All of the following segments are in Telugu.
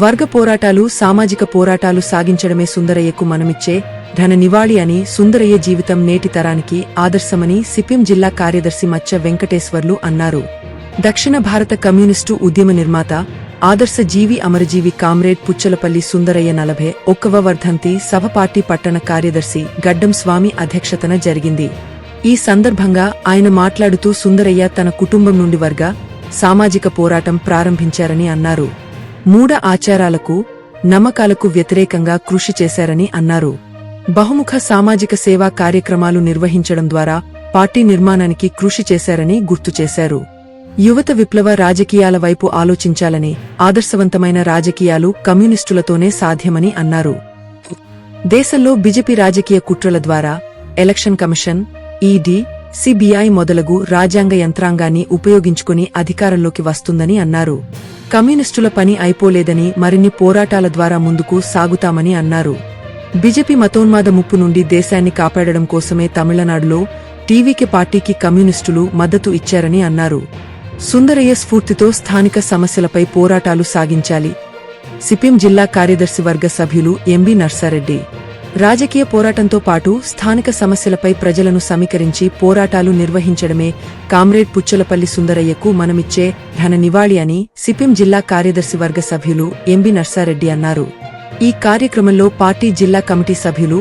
వర్గ పోరాటాలు సామాజిక పోరాటాలు సాగించడమే సుందరయ్యకు మనమిచ్చే ఘన నివాళి అని, సుందరయ్య జీవితం నేటి తరానికి ఆదర్శమని సిపిఎం జిల్లా కార్యదర్శి మచ్చ వెంకటేశ్వర్లు అన్నారు. దక్షిణ భారత కమ్యూనిస్టు ఉద్యమ నిర్మాత, ఆదర్శ జీవి అమరజీవి కామ్రేడ్ పుచ్చలపల్లి సుందరయ్య 41వ వర్ధంతి సభ పార్టీ పట్టణ కార్యదర్శి గడ్డం స్వామి అధ్యక్షతన జరిగింది. ఈ సందర్భంగా ఆయన మాట్లాడుతూ సుందరయ్య తన కుటుంబం నుండి వర్గ సామాజిక పోరాటం ప్రారంభించారని అన్నారు. మూఢ ఆచారాలకు, నమ్మకాలకు వ్యతిరేకంగా కృషి చేశారని అన్నారు. బహుముఖ సామాజిక సేవా కార్యక్రమాలు నిర్వహించడం ద్వారా పార్టీ నిర్మాణానికి కృషి చేశారని గుర్తు చేశారు. యువత విప్లవ రాజకీయాల వైపు ఆలోచించాలని, ఆదర్శవంతమైన రాజకీయాలు కమ్యూనిస్టులతోనే సాధ్యమని అన్నారు. దేశంలో బీజేపీ రాజకీయ కుట్రల ద్వారా ఎలక్షన్ కమిషన్, ఈడీ, సిబిఐ మొదలగు రాజ్యాంగ యంత్రాంగాన్ని ఉపయోగించుకుని అధికారంలోకి వస్తుందని అన్నారు. కమ్యూనిస్టుల పని అయిపోలేదని, మరిన్ని పోరాటాల ద్వారా ముందుకు సాగుతామని అన్నారు. బీజేపీ మతోన్మాద ముప్పు నుండి దేశాన్ని కాపాడడం కోసమే తమిళనాడులో టీవీకే పార్టీకి కమ్యూనిస్టులు మద్దతు ఇచ్చారని అన్నారు. సుందరయ్య స్ఫూర్తితో స్థానిక సమస్యలపై పోరాటాలు సాగించాలి. సిపిఎం జిల్లా కార్యదర్శి వర్గ సభ్యులు ఎంబి నర్సారెడ్డి. రాజకీయ పోరాటంతో పాటు స్థానిక సమస్యలపై ప్రజలను సమీకరించి పోరాటాలు నిర్వహించడమే కామ్రేడ్ పుచ్చలపల్లి సుందరయ్యకు మనమిచ్చే ఘన నివాళి అని సిపిఎం జిల్లా కార్యదర్శి వర్గ సభ్యులు ఎంబి నర్సారెడ్డి అన్నారు. ఈ కార్యక్రమంలో పార్టీ జిల్లా కమిటీ సభ్యులు,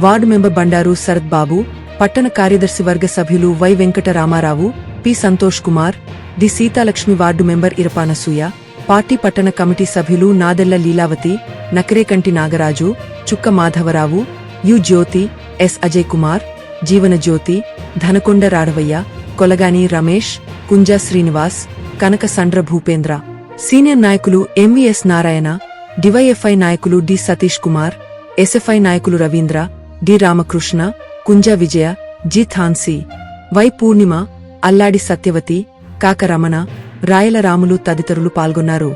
వార్డు మెంబర్ బండారు శరత్ బాబు, పట్టణ కార్యదర్శి వర్గ సభ్యులు Y Venkata Ramarao, P Santosh Kumar, D Seethalakshmi, ward member Irapanasuya, party పట్టణ కమిటీ సభ్యులు Nadella Leelavathi, Nakarekanti Nagaraju, Chukka Madhavarao, U Jyothi, S Ajay Kumar, Jeevana Jyothi, Dhanakonda Raghavaiah, Kolagani Ramesh, Kunja Srinivas, Kanaka Sandra Bhupendra, senior నాయకులు ఎంవీఎస్ నారాయణ, డివైఎఫ్ఐ నాయకులు డి సతీష్ కుమార్, ఎస్ఎఫ్ఐ నాయకులు Ravindra, D Ramakrishna, Kunja Vijaya, G Thansi, Y పూర్ణిమ, అల్లాడి సత్యవతి, కాక రమణ, రాయల రాములు తదితరులు పాల్గొన్నారు.